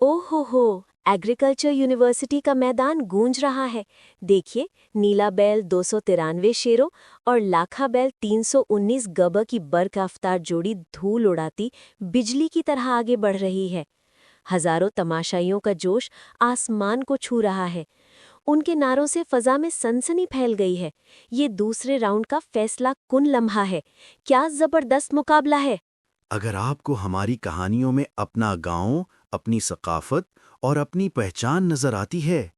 ओहो, agriculture university का मैदान गूंज रहा है। देखिए, नीला बैल 293 शेरों और लाखा बैल 319 गबा की बरकरार जोड़ी धूल उड़ाती बिजली की तरह आगे बढ़ रही है। हजारों तमाशाइयों का जोश आसमान को छू रहा है। उनके नारों से फजा में सनसनी फैल गई है। ये दूसरे राउंड का फैसला कुन लम्हा है। क्या जबरदस्त मुकाबला है। अगर आपको हमारी कहानियों में अपना गांव, अपनी सकाफत और अपनी पहचान नजर आती है,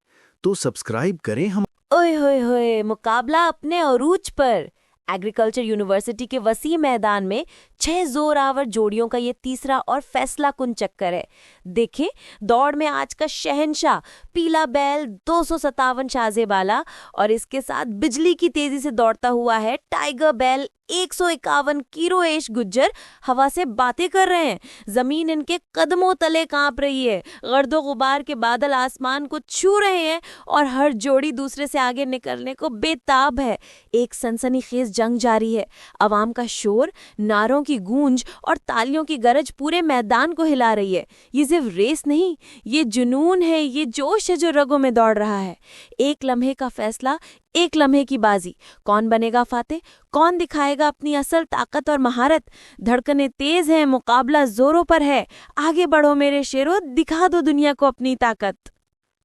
तो सब्सक्राइब करें हम। ओए होए होए, मुकाबला अपने अरूज पर। एग्रीकल्चर यूनिवर्सिटी के वसी मैदान में 6 जोरावर जोड़ियों का ये तीसरा और फैसला कुन चक्कर है। देखें, दौड़ में आज का शहंशाह पीला बैल 257 शाजेबाला और इसके साथ बिजली की तेजी से दौड़ता हुआ है टाइगर बैल 151 किरोएश गुज्जर हवा से बातें कर रहे हैं। जमीन इनके कदमों तले कांप रही है। गर्दो गुबार के बादल आसमान को छू रहे हैं और हर जोड़ी दूसरे से आगे निकलने को बेताब है। एक सनसनीखेज जंग जारी है। आवाम का शोर, नारों की गूंज और तालियों की गरज पूरे मैदान को हिला रही है। ये सिर्फ रेस नहीं, ये जुनून है, ये जोश है जो रगों में दौड़ रहा है। एक लम्हे का फैसला, एक लम्हे की बाजी। कौन बनेगा फातेह, कौन दिखाएगा अपनी असल ताकत और महारत। धड़कने तेज हैं, मुकाबला जोरों पर है। आगे बढ़ो मेरे शेरों, दिखा दो दुनिया को अपनी ताकत।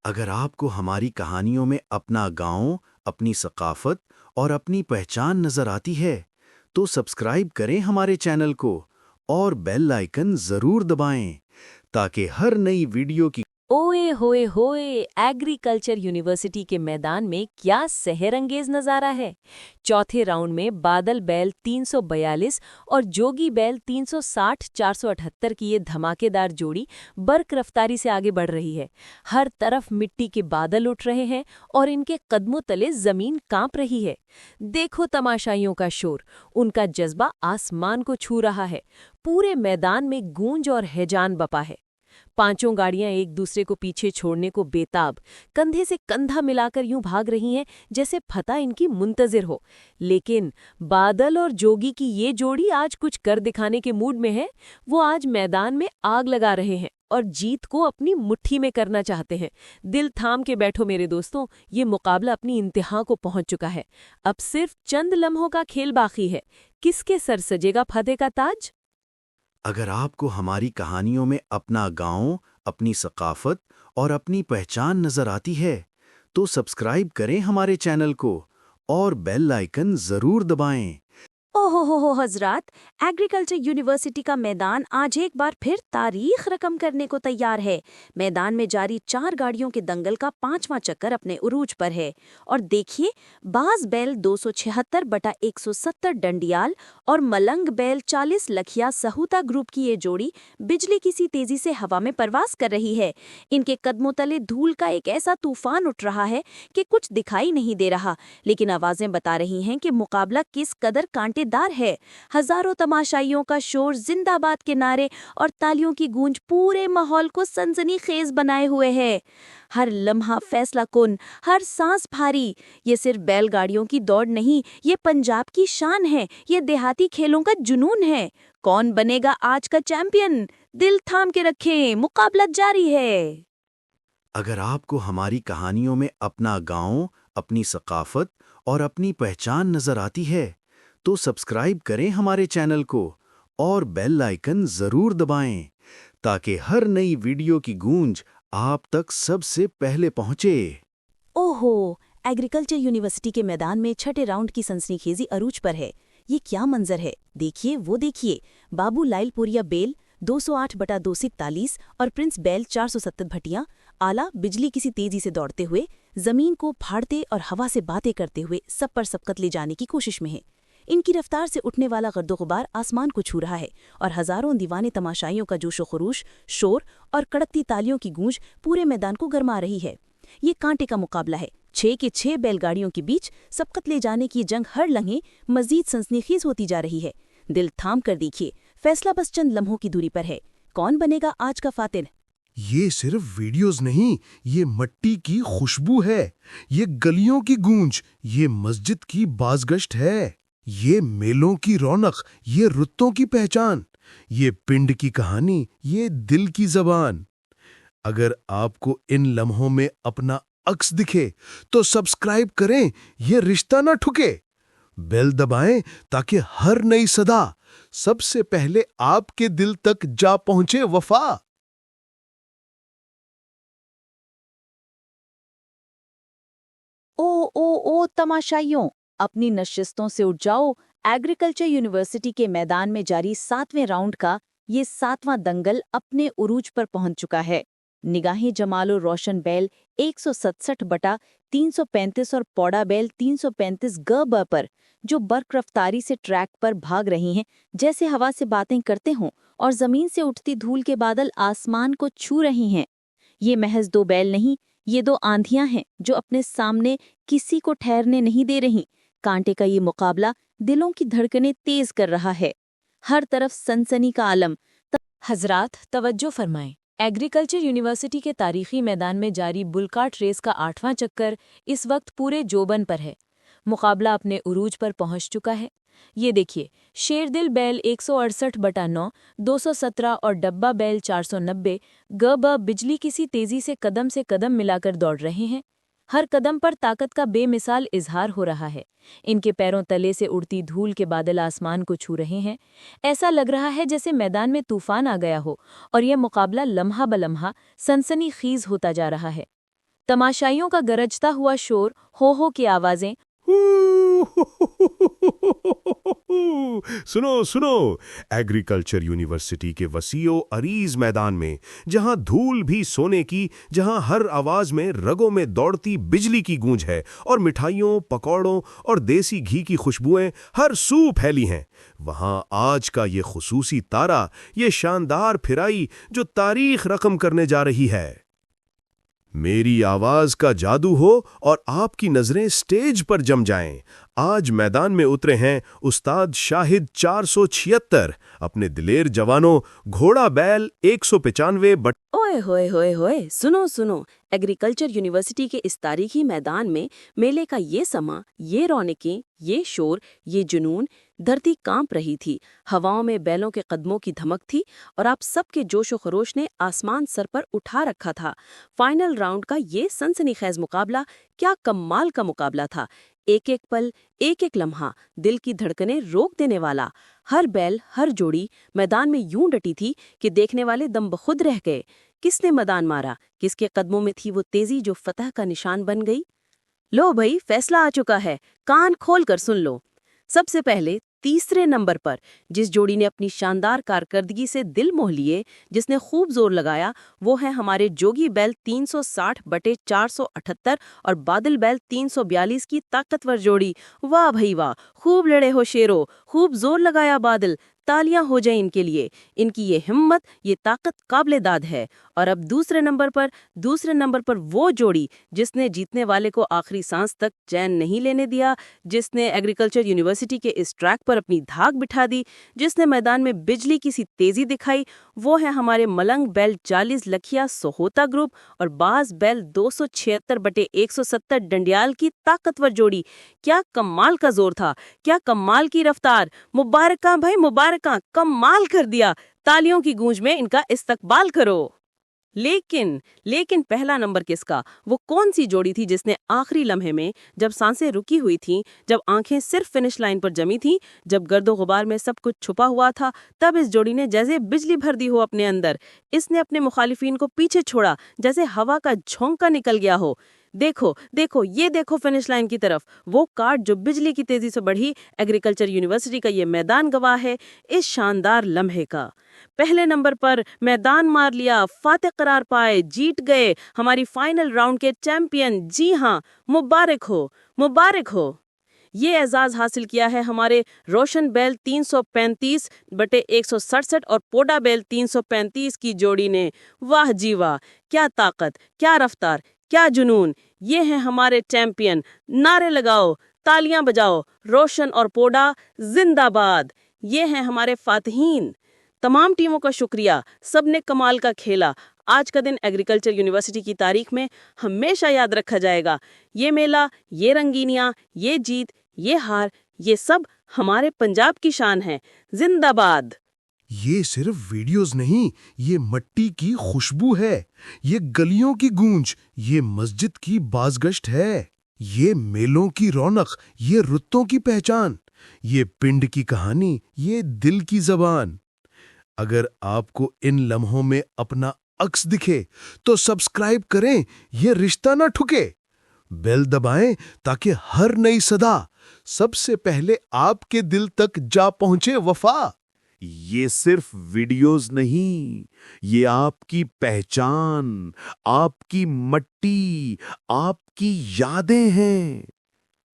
अगर आपको हमारी कहानियों में अपना गांव, अपनी सकाफत और अपनी पहचान नजर आती है, तो सब्सक्राइब करें हमारे चैनल को और बेल आइकन जरूर दबाएं, ताकि हर नई वीडियो की। ओए होए होए, एग्रीकल्चर यूनिवर्सिटी के मैदान में क्या सहरंगेज नजारा है। चौथे राउंड में बादल बैल 342 और जोगी बैल 360-478 की ये धमाकेदार जोड़ी बर्क रफ्तारी से आगे बढ़ रही है। हर तरफ मिट्टी के बादल उठ रहे हैं और इनके कदमों तले जमीन कांप रही है। देखो तमाशाइयों का शोर, उनका जज्बा आसमान को छू रहा है। पूरे मैदान में गूंज और हैजान बपा है। पांचों गाड़ियां एक दूसरे को पीछे छोड़ने को बेताब, कंधे से कंधा मिलाकर यूं भाग रही हैं जैसे फतह इनकी मुंतजिर हो। लेकिन बादल और जोगी की ये जोड़ी आज कुछ कर दिखाने के मूड में है। वो आज मैदान में आग लगा रहे हैं और जीत को अपनी मुट्ठी में करना चाहते हैं। दिल थाम के बैठो मेरे दोस्तों, ये मुकाबला अपनी इंतहा को पहुंच चुका है। अब सिर्फ चंद लम्हों का खेल बाकी है। किसके सर सजेगा फतेह का ताज। अगर आपको हमारी कहानियों में अपना गांव, अपनी सकाफत और अपनी पहचान नजर आती है, तो सब्सक्राइब करें हमारे चैनल को और बेल आइकन जरूर दबाएं। ओहो हजरात, एग्रीकल्चर यूनिवर्सिटी का मैदान आज एक बार फिर तारीख रकम करने को तैयार है। मैदान में जारी 4 गाड़ियों के दंगल का 5वां चक्कर अपने उरूज पर है। और देखिए, बाज बैल 276/170 डंडियाल और मलंग बैल 40 लखिया सहुता ग्रुप की ये जोड़ी बिजली की सी तेजी से हवा में परवास कर रही है। इनके कदमों तले धूल का एक ऐसा तूफान उठ रहा है कि कुछ दिखाई नहीं दे रहा, लेकिन आवाजें बता रही हैं कि मुकाबला किस कदर कांटेदार है। हजारों तमाशाइयों का शोर, जिंदाबाद के नारे और तालियों की गूंज पूरे माहौल को सनसनीखेज बनाए हुए है। हर लम्हा फैसला कुन, हर सांस भारी। ये सिर्फ बैलगाड़ियों की दौड़ नहीं, ये पंजाब की शान है, ये देहाती खेलों का जुनून है। कौन बनेगा आज का चैंपियन, दिल थाम के रखें, मुकाबला जारी है। अगर आपको हमारी कहानियों में अपना गांव, अपनी सकाफत और अपनी पहचान नजर आती है, तो सब्सक्राइब करें हमारे चैनल को और बेल आइकन जरूर दबाएं, ताकि हर नई वीडियो की गूंज आप तक सबसे पहले पहुंचे। ओहो, एग्रीकल्चर यूनिवर्सिटी के मैदान में छठे राउंड की सनसनीखेजी अरूज पर है। ये क्या मंजर है। देखिए, वो देखिए, बाबू लाइलपुरिया बेल 208/241 और प्रिंस बैल 470 भटियां आला बिजली किसी तेजी से दौड़ते हुए जमीन को फाड़ते और हवा से बातें करते हुए सब पर सबकत ले जाने की कोशिश में है। इनकी रफ्तार से उठने वाला गर्दो गुबार आसमान को छू रहा है और हजारों दीवाने तमाशाइयों का जोशो खरूश, शोर और कड़कती तालियों की गूंज पूरे मैदान को गरमा रही है। ये कांटे का मुकाबला है। 6 के 6 बैलगाड़ियों के बीच सबकत ले जाने की जंग हर लम्हे मजीद सनसनीखेज होती जा रही है। दिल थाम कर देखिए, फैसला बस चंद लम्हों की दूरी पर है। कौन बनेगा आज का फातिह। ये सिर्फ वीडियोस नहीं, ये मट्टी की खुशबू है, ये गलियों की गूंज, ये मस्जिद की बाज़गश्त है, ये मेलों की रौनक, ये रुत्तों की पहचान, ये पिंड की कहानी, ये दिल की जबान। अगर आपको इन लम्हों में अपना अक्स दिखे तो सब्सक्राइब करें, ये रिश्ता ना ठुके। बेल दबाएं ताकि हर नई सदा सबसे पहले आपके दिल तक जा पहुंचे। वफा। ओ तमाशाइयों, अपनी नशिस्तों से उठ जाओ। एग्रीकल्चर यूनिवर्सिटी के मैदान में जारी 7वें राउंड का ये 7वां दंगल अपने उरूज पर पहुंच चुका है। निगाहें जमालो रोशन बैल 167 बटा 335 और पौड़ा बैल 335 ग पर, जो बर्क रफ्तारी से ट्रैक पर भाग रही हैं, जैसे हवा से बातें करते हों और जमीन से उठती धूल के बादल आसमान को छू रही हैं। ये महज 2 बैल नहीं, ये 2 आंधियां हैं जो अपने सामने किसी को ठहरने नहीं दे रही। कांटे का ये मुकाबला दिलों की धड़कनें तेज कर रहा है। हर तरफ सनसनी का आलम। हजरात, तवज्जो फरमाएं। एग्रीकल्चर यूनिवर्सिटी के तारीखी मैदान में जारी बुलकार्ट रेस का 8वां चक्कर इस वक्त पूरे जोबन पर है। मुकाबला अपने उरूज पर पहुंच चुका है। ये देखिए, शेरदिल बैल 168 बटा 9, 217 और डब्बा बैल 490 ग बिजली किसी तेजी से कदम मिलाकर दौड़ रहे हैं। हर कदम पर ताकत का बेमिसाल इजहार हो रहा है। इनके पैरों तले से उड़ती धूल के बादल आसमान को छू रहे हैं। ऐसा लग रहा है जैसे मैदान में तूफान आ गया हो और यह मुकाबला लम्हा बलम्हा सनसनीखेज होता जा रहा है। तमाशाइयों का गरजता हुआ शोर, हो की आवाजें। सुनो सुनो, एग्रीकल्चर यूनिवर्सिटी के वसीओ अरीज मैदान में, जहां धूल भी सोने की, जहां हर आवाज में रगों में दौड़ती बिजली की गूंज है और मिठाइयों, पकौड़ों और देसी घी की खुशबुएं हर सू फैली हैं, वहां आज का ये खुसूसी तारा, ये शानदार फिराई जो तारीख रकम करने जा रही है। मेरी आवाज का जादू हो और आपकी नजरें स्टेज पर जम जाएं। आज मैदान में उतरे हैं उस्ताद शाहिद 476, अपने दिलेर जवानों घोड़ा बैल 195 बट। ओए होए, सुनो सुनो। एग्रीकल्चर यूनिवर्सिटी के इस तारीखी मैदान में मेले का ये समा, ये रौनकें, ये शोर, ये जुनून। धरती कांप रही थी, हवाओं में बैलों के कदमों की धमक थी और आप सबके जोशो खरोश ने आसमान सर पर उठा रखा था। फाइनल राउंड का ये सनसनीखेज मुकाबला क्या कमाल का मुकाबला था। एक एक पल, एक एक लम्हा दिल की धड़कनें रोक देने वाला। हर बैल, हर जोड़ी मैदान में यूं डटी थी कि देखने वाले दम बखुद रह गए। किसने मैदान मारा, किसके कदमों में थी वो तेजी जो फतह का निशान बन गई। लो भाई, फैसला आ चुका है, कान खोल कर सुन लो। सबसे पहले तीसरे नंबर पर जिस जोड़ी ने अपनी शानदार कारकर्दगी से दिल मोह लिए, जिसने खूब जोर लगाया, वो है हमारे जोगी बैल 360 बटे 478 और बादल बैल 342 की ताकतवर जोड़ी। वाह भाई वाह, खूब लड़े हो शेरो, खूब जोर लगाया बादल। तालियां हो जाए इनके लिए। इनकी ये हिम्मत, ये ताकत काबिले दाद है। और अब दूसरे नंबर पर वो जोड़ी जिसने जीतने वाले को आखिरी सांस तक चैन नहीं लेने दिया, जिसने एग्रीकल्चर यूनिवर्सिटी के इस ट्रैक पर अपनी धाक बिठा दी, जिसने मैदान में बिजली की सी तेजी दिखाई, वो है हमारे मलंग बैल 40 लखिया सोहोता ग्रुप और बाज बैल 276 बटे 170 डंडियाल की ताकतवर जोड़ी। क्या कमाल का जोर था, क्या कमाल की रफ्तार। मुबारका भाई मुबारका, कमाल कर दिया। तालियों की गूंज में इनका इस्तकबाल करो। लेकिन पहला नंबर किसका? वो कौन सी जोड़ी थी जिसने आखिरी लम्हे में, जब सांसें रुकी हुई थीं, जब आंखें सिर्फ फिनिश लाइन पर जमी थीं, जब गर्दो गुबार में सब कुछ छुपा हुआ था, तब इस जोड़ी ने जैसे बिजली भर दी हो अपने अंदर। इसने अपने मुखालिफिन को पीछे छोड़ा जैसे हवा का झोंका निकल गया हो। ये देखो फिनिश लाइन की तरफ वो कार्ड जो बिजली की तेजी से बढ़ी। एग्रीकल्चर यूनिवर्सिटी का ये मैदान गवाह है इस शानदार लम्हे का। पहले नंबर पर मैदान मार लिया, फातेह करार पाए, जीत गए, हमारी फाइनल राउंड के चैंपियन। जी हाँ, मुबारक हो। ये एजाज हासिल किया है हमारे रोशन बैल 335 बटे 167 और पोडा बैल 335 की जोड़ी ने। वाह जी वाह, क्या ताकत, क्या रफ्तार, क्या जुनून। ये हैं हमारे चैंपियन। नारे लगाओ, तालियां बजाओ, रोशन और पोडा जिंदाबाद। ये हैं हमारे फातिहीन। तमाम टीमों का शुक्रिया, सबने कमाल का खेला। आज का दिन एग्रीकल्चर यूनिवर्सिटी की तारीख में हमेशा याद रखा जाएगा। ये मेला, ये रंगीनियां, ये जीत, ये हार, ये सब हमारे पंजाब की शान है। जिंदाबाद। ये सिर्फ वीडियोस नहीं, ये मट्टी की खुशबू है, ये गलियों की गूंज, ये मस्जिद की बाज़गश्त है, ये मेलों की रौनक, ये रुत्तों की पहचान, ये पिंड की कहानी, ये दिल की जबान। अगर आपको इन लम्हों में अपना अक्स दिखे तो सब्सक्राइब करें, ये रिश्ता ना ठुके। बेल दबाएं ताकि हर नई सदा सबसे पहले आपके दिल तक जा पहुंचे वफा। ये सिर्फ वीडियोस नहीं, ये आपकी पहचान, आपकी मट्टी, आपकी यादें हैं।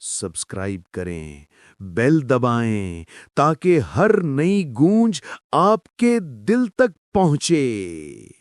सब्सक्राइब करें, बेल दबाएं ताकि हर नई गूंज आपके दिल तक पहुंचे।